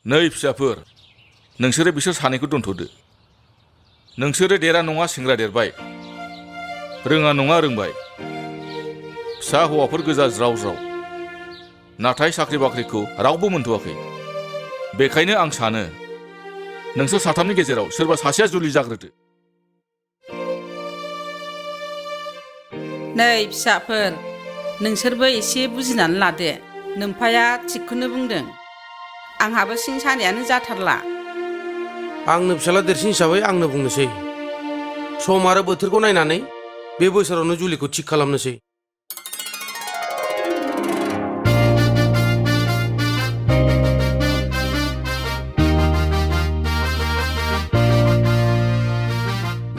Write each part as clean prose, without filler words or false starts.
नै फिसाफोर नोंसोरो बिसोर सानैखौ दोनथ'दो नोंसोरो देरा नङा सेंग्रा देरबाय रोङा नङा रोंबाय फिसा हौवाफोर गोजा ज्राव ज्राव नाथाय साख्रि बाख्रिखौ रावबो मोनथ'वाखै बेखायनो आं सानो नोंसोर साथामनि गेजेराव सोरबा सासेया जुलि जाग्रोदो नै फिसाफोर नोंसोरबो एसे बुजिनानै लादो नोम्फाया थिगखौनो बुंदों आंहाबो सिं सानायानो जाथारला आंनो फिसाला देरसिन हिसाबै आंनो बुंनोसै सम आरो बोथोरखौ नायनानै बे बोसोरावनो जुलिखौ थिग खालामनोसै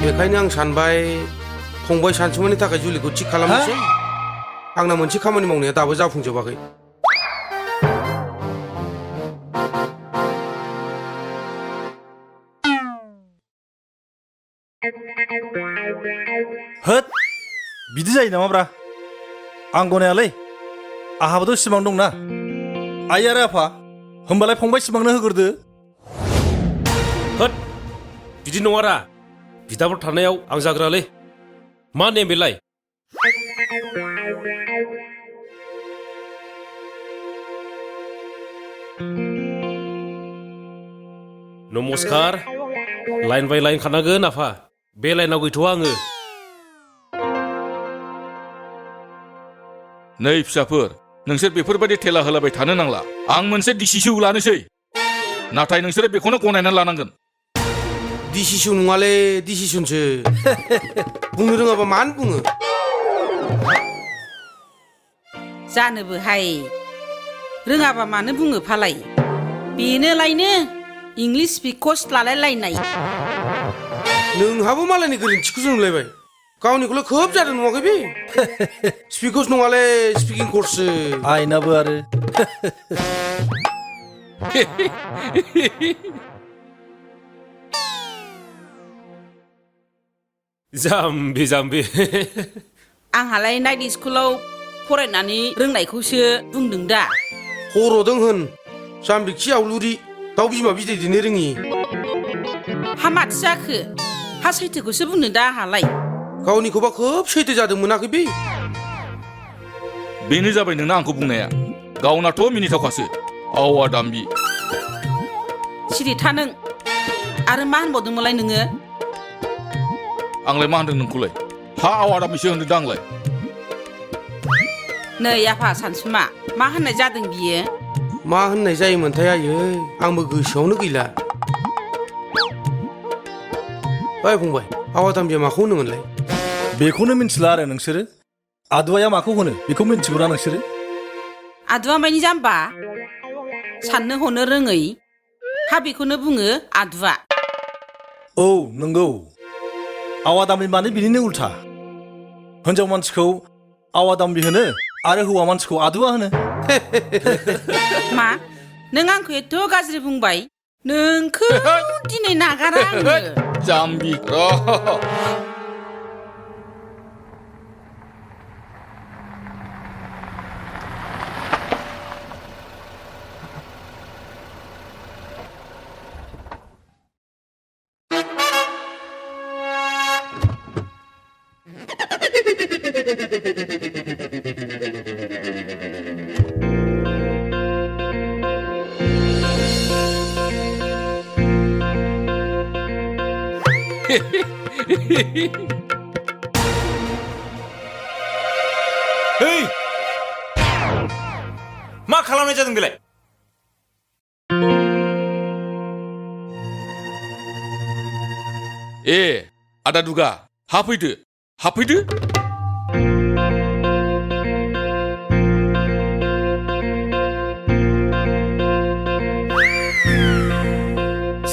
बेखायनो आं सानबाय फंबाय सानसुमानि थाखाय जुलिखौ थिग खालामनोसै आंना मोनसे खामानि मावनाया दाबो जाफुंजोबाखै होद बिदि जायो नामाब्रा आं गनायालै आहाबोथ' सिमां दंना आइ आरो आफा होमबालाय फंबाय सिमांनो होग्रोदो होद बिदि नङारा बिदाफोर थानायाव आं जाग्रालै मा नेम बेलाय नमस्कार लाइन बाय लाइन खारनांगोन आफा बे लाइनाव गैथ'वा आङो नै फिसाफोर नोंसोर बेफोरबायदि थेला होलाबाय थानो नांला आं मोनसे डिसिसन लानोसै नाथाय नोंसोरो बेखौनो गनायनानै लानांगोन डिसिसन नङालै डिसिसनसो बुंनो रोङाबा मानो बुङो जानोबोहाय रोङाबा मानो बुङो फालाय बेनोलायनो इंलिस स्पिक कर्स लालायलायनाय नोंहाबो मालायनि गोरोन्थिखौसो नुलायबाय गावनिखौल' खोब जादों नुवाखै बे स्पिक कर्स नङालै स्पिकिं कर्ससो आइनाबो आरो जाम्बि जाम्बि आंहालाय नाइट स्कुलाव फरायनानै रोंनायखौसो बुंदों दा खर'दों होन जाम्बिखि आवलुरि दाउ बिमा बिदै दैनो रोङि हा माथो जाखो हा सैथोखौसो बुंदों दा आंहालाय गावनिखौबा खोब सैथो जादों मोनाखै बे बेनो जाबाय नोंना आंखौ बुंनाया गावनाथ' मिनिथावखासो आवा दाम्बि सिरि था नों आरो मा होनबावदोंमोनलाय नोङो आंलाय मा होनदों नोंखौलाय हा आवा दाम्बिसो होनदों दा आंलाय नै आफा सानसुमा मा होननाय जादों बियो मा होननाय जायोमोनथाय आयै आंबो गोसोआवनो गैला ओइ फंबाय आवा दाम्बिया माखौ होनोमोनलाय बेखौनो मिन्थिला आरो नोंसोरो आदुवाया माखौ होनो बेखौ मिन्थिगौना नोंसोरो आदुवा मानि जाम्बा साननो हनो रोङै हा बेखौनो बुङो आदुवा औ नंगौ आवा दाम्बि माने बिनिनो उल्था हिनजाव मानसिखौ आवा दाम्बि होनो आरो हौवा मानसिखौ आदुवा होनो मा नों आंखौ एथ' गाज्रि बुंबाय नोंखौ दिनै नागारा आङो जाम्बि हेइ मा खालामनाय जादों बेलाय ए आदा दुगा हाफैदो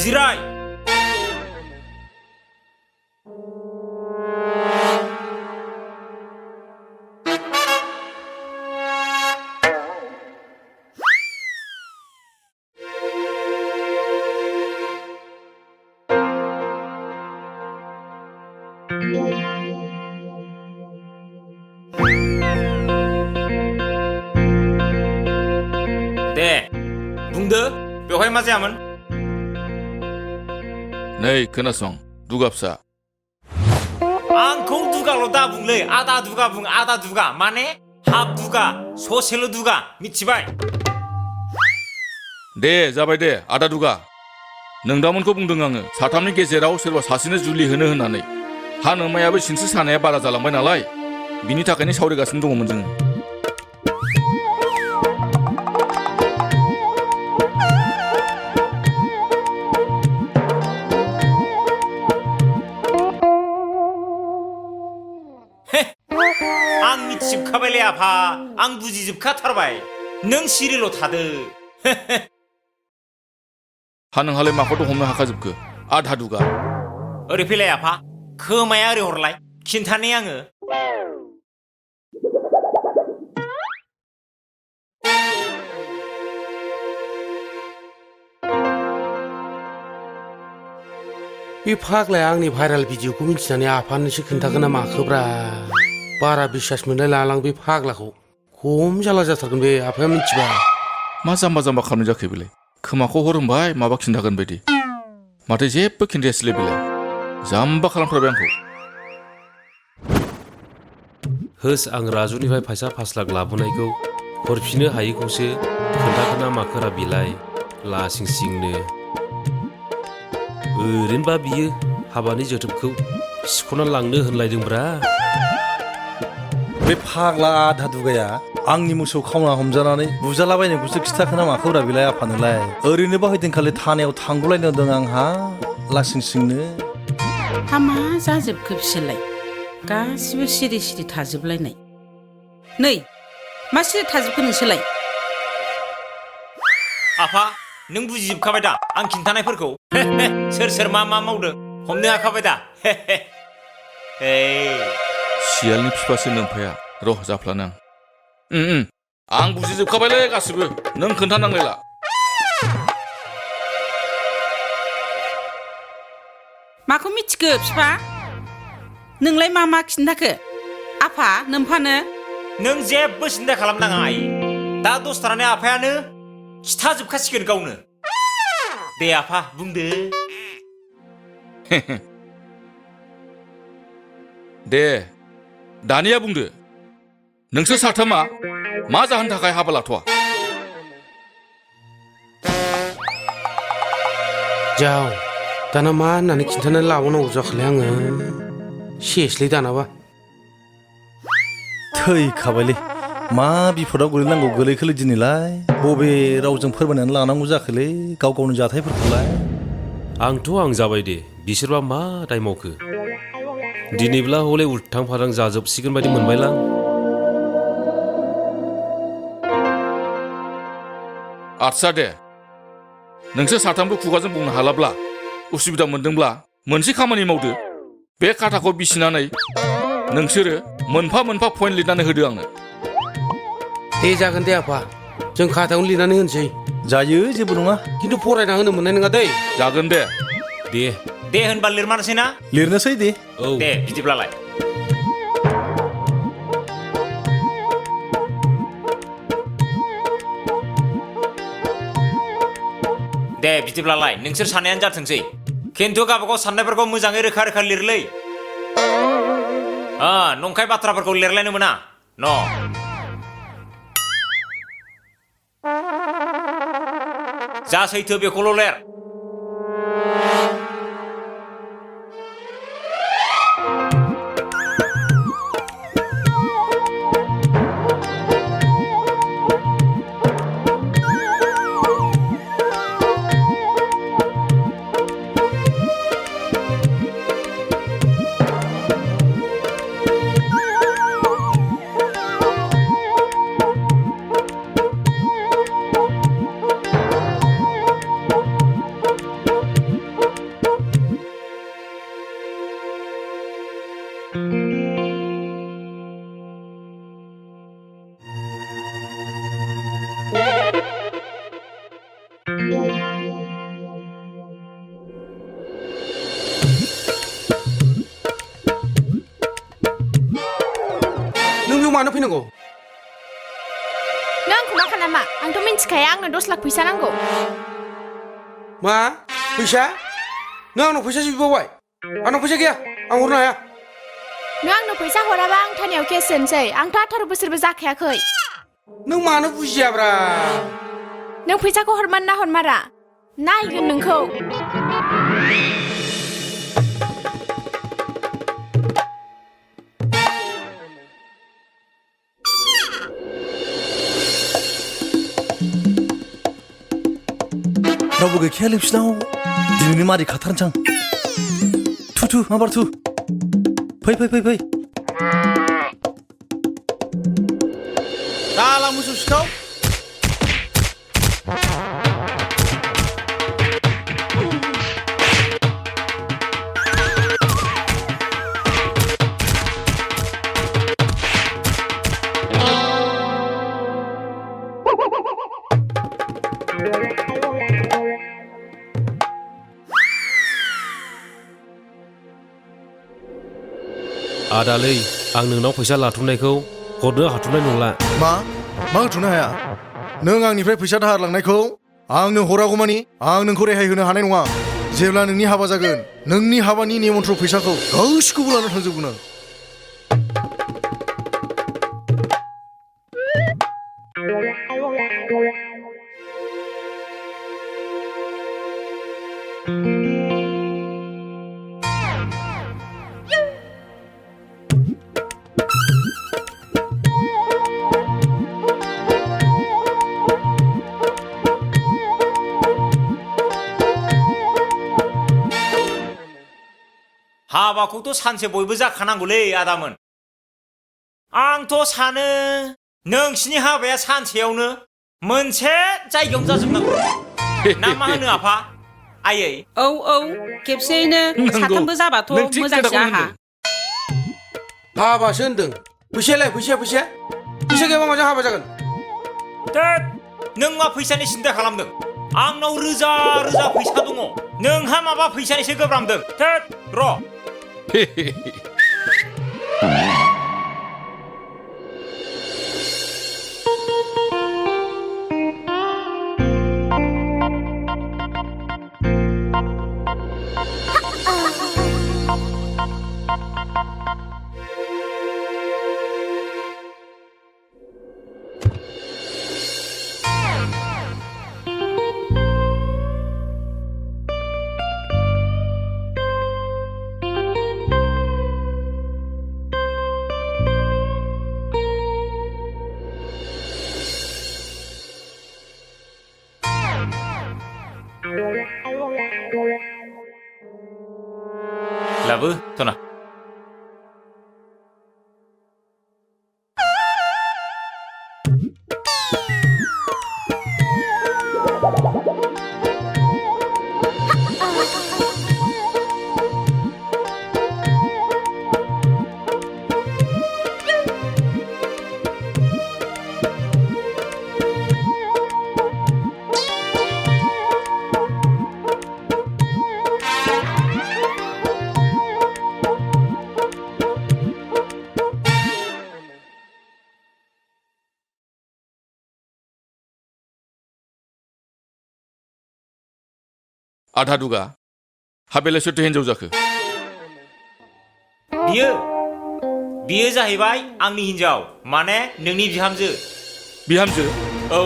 जिराय दहाय मा जायामोन नै खोनासं दुगा फिसा आंखौ दुगाल' दा बुंलै आदा दुगा बुं आदा दुगा माने हाफ दुगा ससेल' दुगा मिथिबाय दे जाबाय दे आदा दुगा नोंदामोनखौ बुंदों आङो साथामनि गेजेराव सोरबा सासेनो जुलि होनो होननानै हा नोमायाबो सिनस्रि सानाया बारा जालांबाय नालाय बिनि थाखायनो सावरायगासिनो दङमोन जोङो आं मिथिजोबखाबायलै आफा आं बुजिजोबखाथारबाय नों सिरिल' थादो हा नोंहालाय माखौथ' हमनो हाखाजोबखो आधा दुगा ओरै फैलाय आफा खोमाया ओरै हरलाय खिन्थानाय आङो बे फाग्लाया आंनि भाइराल भिडिअखौ मिथिनानै आफानोसो खोन्थागोन ना माखोब्रा बारा बिसास मोनलाय लालां बे फाग्लाखौ खम जाला जाथारगोन बे आफाया मिथिबा मा जाम्बा जाम्बा खालामनाय जाखो बेलाय खोमाखौ हर होनबाय माबा खिन्थागोन बायदि माथो जेबो खिन्थायासैलाय बेलाय जाम्बा खालामथारबाय आंखौ होस आं राजुनिफ्राय फैसा 5 लाख लाबोनायखौ हरफिननो हायैखौसो खोन्थागोन ना माखोरा बिलाय लासिं सिंनो ओरैनोबा बियो हाबानि जोथोबखौ सिख'ना लांनो होनलायदोंब्रा बे फाग्ला आधा दुगाया आंनि मोसौ खावना हमजानानै बुजालाबायनायखौसो खिथाखोना माखोब्रा बेलाय आफानोलाय ओरैनोबा हैदिनखालि थानायाव थांगौलायदों आंहा लासिं सिंनो हा मा जाजोबखो बिसोरलाय गासिबो सिरि सिरि थाजोबलायनाय नै मा सिरि थाजोबखो नोंसोरलाय आफा नों बुजिजोबखाबाय दा आं खिन्थानायफोरखौ सोर सोर मा मा मावदों हमनो हाखाबाय दा सियालनि फिफासो नोमफाया र' जाफ्लानो आं बुजिजोबखाबायलै गासिबो नों खोन्थानांलायला माखौ मिथिखो बिफा नोंलाय मा मा खिन्थाखो आफा नोमफानो नों जेबो सिन्था खालामनाङा आइ दा दसथानानै आफायानो खिथाजोबखासिगोन गावनो दे आफा बुंदो दे दानिया बुंदो नोंसोर साथामा मा जाहोननि थाखाय हाबा लाथ'वा जाव दाना मा होननानै खिन्थानानै लाबावनांगौ जाखोलाय आङो सेसलै दानाबा थैखाबायलै मा बिपदाव गोलैनांगौ गोलैखोलै दिनैलाय बबे रावजों फोरमायनानै लानांगौ जाखोलै गाव गावनि जाथायफोरखौलाय आंथ' आं जाबाय दे बिसोरबा मा दाय मावखो दिनैब्ला हले उल्थां फादां जाजोबसिगोन बायदि मोनबायलां आदसा दे नोंसोर साथामबो खुगाजों बुंनो हालाब्ला उसुबिदा मोनदोंब्ला मोनसे खामानि मावदो बे खाथाखौ बिसिनानै नोंसोरो मोनफा मोनफा पइन्ट लिरनानै होदो आंनो दे जागोन दे आफा जों खाथायावनो लिरनानै होनोसै जायो जेबो नङा खिन्थु फरायना होनो मोननाय नङा दै जागोन दे दे होनबा लिरमानोसै ना लिरनोसै दे औ दे बिदिब्लालाय दे बिदिब्लालाय नोंसोर सानैयानो जाथोंसै खिन्थु गावबागाव साननायफोरखौ मोजाङै रोखा रोखा लिरलै नंखाय बाथ्राफोरखौ लिरलायनो मोना न जा सैथो बेखौल' लिर मानो फैनांगौ नों आंखौ मा खालामा आंथ' मिन्थिखाया आंनो 10 लाख फैसा नांगौ मा फैसा नों आंनाव फैसासो बिबावबाय आंनाव फैसा गैया आं हरनो हाया नों आंनो फैसा हराबा आं थानायाव केस होनोसै आंथ' 18 बोसोरबो जाखायाखै नों मानो बुजियाब्रा नों फैसाखौ हरमान ना हरमारा नायगोन नोंखौ रावबो गैखायालै बिसिनाव दिनैनो मारै खाथारनोसां थु माबार थु फै दाला मोसौ सिखाव आदालै आं नोंनाव फैसा लाथ'नायखौ हरनो हाथ'नाय नंला मा होथ'नो हाया नों आंनिफ्राय फैसा दाहार लांनायखौ आंनो हरागौमानि आं नोंखौ रेहाय होनो हानाय नङा जेब्ला नोंनि हाबा जागोन नोंनि हाबानि निमन्थ्र फैसाखौ गासिखौबो लाना थांजोबगोन आं हाबाखौथ' सानसे बयबो जाखानांगौलै आदामोन आंथ' सानो नोंसिनि हाबाया सानसेयावनो मोनसे जायगायावनो जाजोबनांगौ ना मा होनो आफा आयै औ खेबसेयैनो साथामबो जाबाथ' मोजांसो आहा हाबासो होनदों फैसायालाय फैसा गैयाबा माजों हाबा जागोन थोद नों मा फैसानि सिन्था खालामदों आंनाव रोजा फैसा दङ नोंहा माबा फैसानिसो गोब्रामदों थोद र' लाबो तना आधा दुगा हाबेलाय सोरथो हिनजाव जाखो बियो जाहैबाय आंनि हिनजाव माने नोंनि बिहामजो औ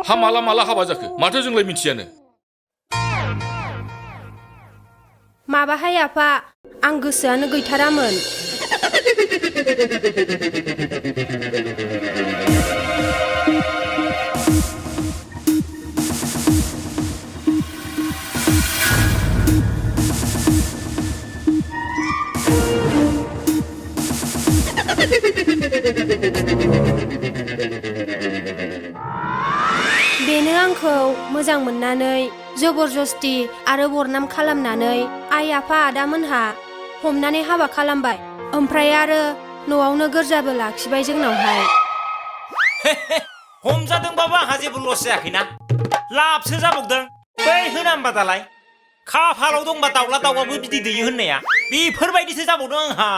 हा माला हाबा जाखो माथो जोंलाय मिथियानो माबाहाय आफा आं गोसोआनो गैथारामोन बेनो आंखौ मोजां मोननानै जबरदस्ति आरो बरनाम खालामनानै आइ आफा आदामोनहा हमनानै हाबा खालामबाय ओमफ्राय आरो न'आवनो गोरजाबो लाखिबाय जोंनावहाय हमजादोंबाबो आंहा जेबो लस जायाखैना लाबसो जाबावदों बै होनाम्बा दालाय खाफालाव दंबा दाउला दाउआबो बिदै दैयो होननाया बेफोरबायदिसो जाबावदों आंहा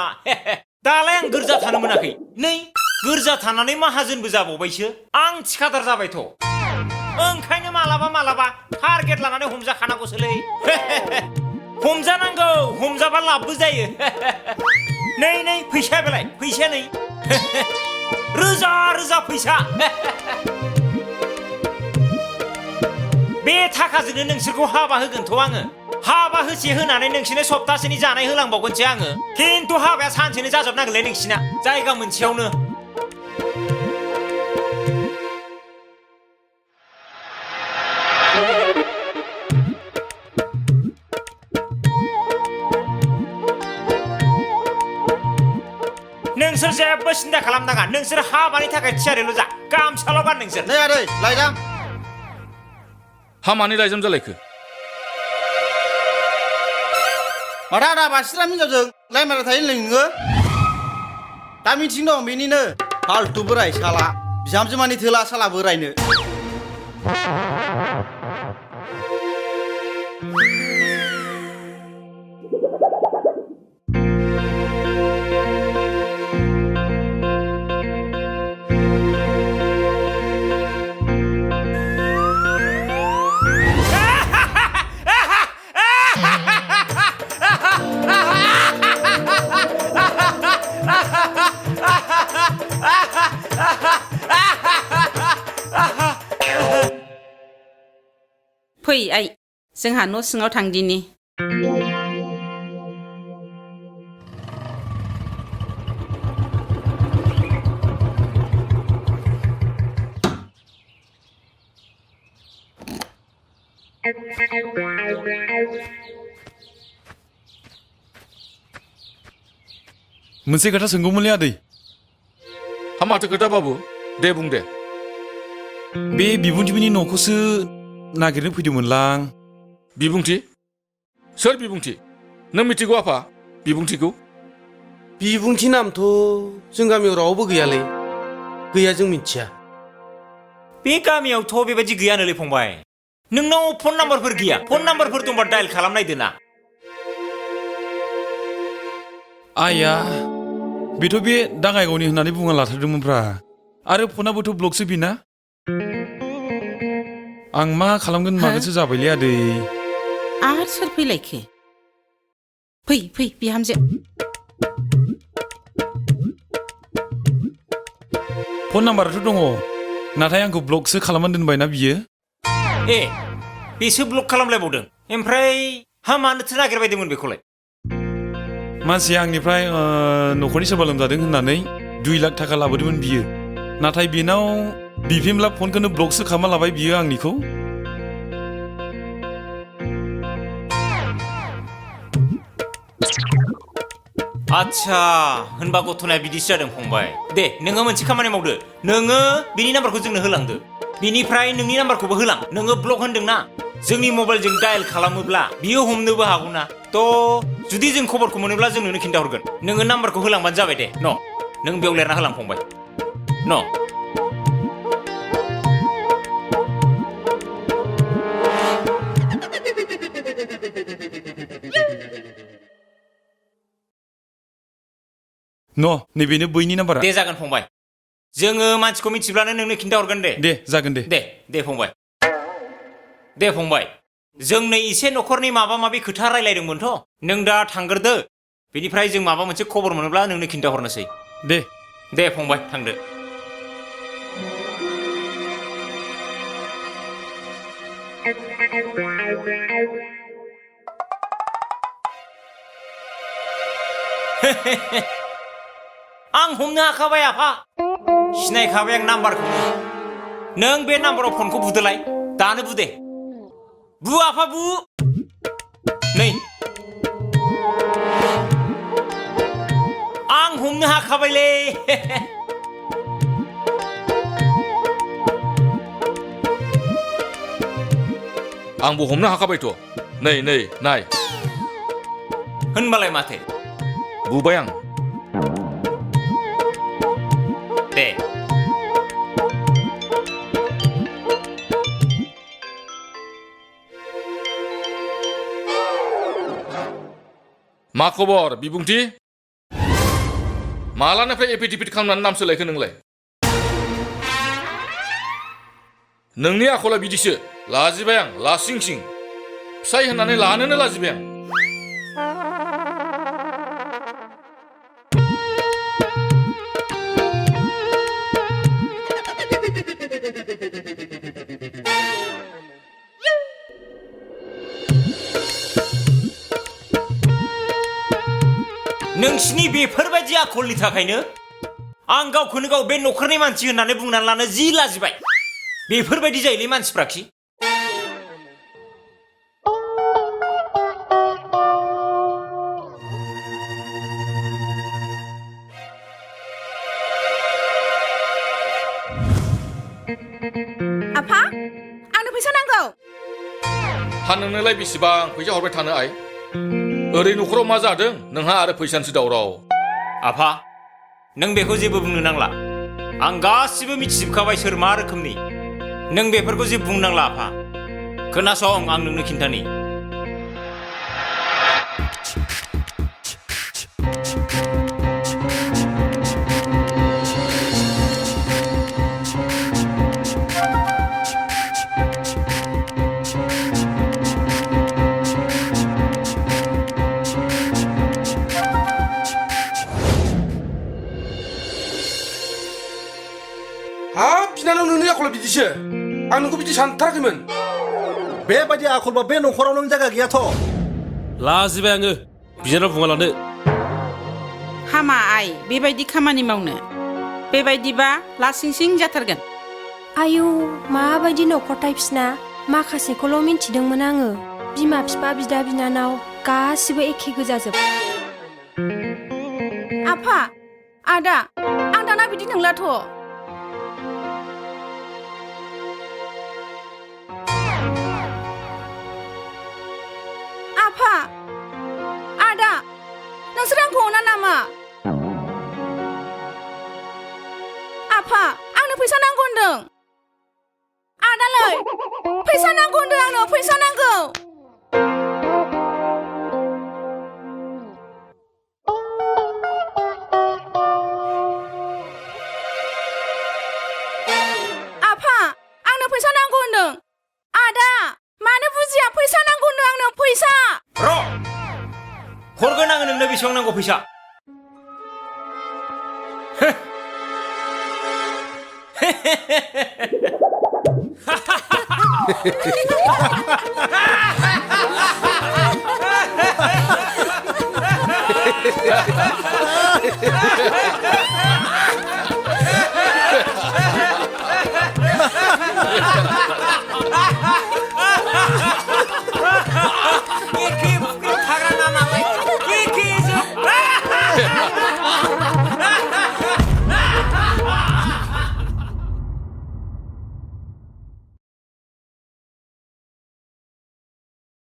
दालाय आं गोरजा थानो मोनाखै नै गोरजा थानानै माहाजोनबो जाबावबायसो आं थिखादार जाबायथ' ओंखायनो मालाबा टारगेट लानानै हमजाखानांगौसोलै हमजानांगौ हमजाबा लाबबो जायो नै फैसा बेलाय फैसाया नै रोजा फैसा बे थाखाजोंनो नोंसोरखौ हाबा होगोनथ' आङो हाबा होसे होनानै नोंसिनो सप्तासेनि जानाय होलांबावगोनसो आङो खिन्थु हाबाया सानसेनो जाजोबनांगोनलै नोंसिना जायगा मोनसेयावनो नोंसोर जेबो सिन्था खालामनाङा नोंसोर हाबानि थाखाय थियारिल' जा गामसाल' गान नोंसोर नै आदै लायजाम हा मानि लाइजाम जालायखो माथो आदा बासिरा हिनजावजों लायमारा थायो होनलाय नोङो दा मिथिं दं बेनिनो फाल्थु बोराय साला बिहामजो मानि थोला साला बोरायनो फै आइ जोंहा न' सिङाव थांदिनि मोनसे खोथा सोंगौमोनलै आदै हा माथो खोथा बाबु दे बुं दे बे बिबुंथिनि न'खौसो नागिरनो फैदोंमोनलां बिबुंथि सोर बिबुंथि नों मिथिगौ आफा बिबुंथिखौ बिबुंथि नामथ' जों गामियाव रावबो गैयालै गैया जों मिथिया बे गामियावथ' बेबायदि गैयानोलै फंबाय नोंनाव फन नाम्बारफोर गैया फन नाम्बारफोर दंबा डायल खालामनायदो ना आइया बेथ' बे दाङाइगावनि होननानै बुंना लाथारदोंमोनब्रा आरो फनाबोथ' ब्लकसो बिना आं मा खालामगोन मागोनसो जाबायलै आदै आरो सोर फैलायखो फै बिहामजो फन नाम्बाराथ' दङ नाथाय आंखौ ब्लकसो खालामना दोनबायना बियो ए बेसो ब्लक खालामलायबावदों ओमफ्राय हा मानोथो नागिरबायदोंमोन बेखौलाय मानसिया आंनिफ्राय न'खरनि सोरबा लोमजादों होननानै 2 लाख थाखा लाबोदोंमोन बियो नाथाय बेनाव बिफिनब्ला फनखौनो ब्लकसो खालामना लाबाय बियो आंनिखौ आच्छा होनबा गथ'नाया बिदिसो जादों फंबाय दे नोङो मोनसे खामानि मावदो नोङो बिनि नाम्बारखौ जोंनो होलांदो बिनिफ्राय नोंनि नाम्बारखौबो होलां नोङो ब्लक होनदोंना जोंनि मबाइलजों डायल खालामोब्ला बियो हमनोबो हागौना थ' जुदि जों खबरखौ मोनोब्ला जों नोंनो खिन्थाहरगोन नोङो नाम्बारखौ होलांबानो जाबाय दे न' नों बेयाव लिरना होलां फंबाय न' नैबेनो बैनि नाम्बारा दे जागोन फंबाय जोङो मानसिखौ मिथिब्लानो नोंनो खिन्थाहरगोन दे जागोन दे फंबाय दे फंबाय जों नै एसे न'खरनि माबा माबि खोथा रायलायदोंमोनथ' नों दा थांग्रोदो बेनिफ्राय जों माबा मोनसे खबर मोनोब्ला नोंनो खिन्थाहरनोसै दे फंबाय थांदो आं हमनो हाखाबाय आफा सिनायखाबाय आं नाम्बारखौ नों बे नाम्बाराव फनखौ बुदोलाय दानो बुदे बु आफा बु नै आं हमनो हाखाबायलै आंबो हमनो हाखाबायथ' नै नाय होनबालाय माथो बुबाय आं दे मा खबर बिबुंथि मालानिफ्राय एफिडेभिट खालामनानै नाम सोलायखो नोंलाय नोंनि आखला बिदिसो लाजिबाय आं लासिं सिं फिसाय होननानै लानोनो लाजिबाय आं नोंसिनि बेफोरबायदि आखलनि थाखायनो आं गावखौनो गाव बे न'खरनि मानसि होननानै बुंनानै लानो जि लाजिबाय बेफोरबायदि जायोलै मानसिफ्राखि आफा आंनो फैसा नांगौ हा नोंनोलाय बेसेबां फैसा हरबाय थानो आइ ओरै न'खराव मा जादों नोंहा आरो फैसानिसो दावराव आफा नों बेखौ जेबो बुंनो नांला आं गासिबो मिथिजोबखाबाय सोर मा रोखोमनि नों बेफोरखौ जेबो बुंनांला आफा खोनासं आं नोंनो खिन्थानि हाब बिनानाव नोंनि आखला बिदिसो आं नोंखौ बिदि सानथाराखैमोन बेबायदि आखलबा बे न'खराव नों जायगा गैयाथ' लाजिबाय आङो बिनानाव बुङालानो हामा आइ बेबायदि खामानि मावनो बेबायदिबा लासिंसिं जाथारगोन आयौ माबायदि न'खरथाय बिसिना माखासेखौल' मिन्थिदोंमोन आङो बिमा बिफा बिदा बिनानाव गासिबो एखे गोजाजोब आफा आदा आं दाना बिदि नंलाथ' आफा आदा नोंसोर आंखौ अना नामा आफा आंनो फैसा नांगौ होनदों आदालै फैसा नांगौ होनदों आंनो फैसा नांगौ आफा आंनो फैसा नांगौ होनदों आदा मानो बुजिया फैसा नांगौ होनदों आंनो फैसा र' हरगोन आङो नोंनो बेसेबां नांगौ फैसा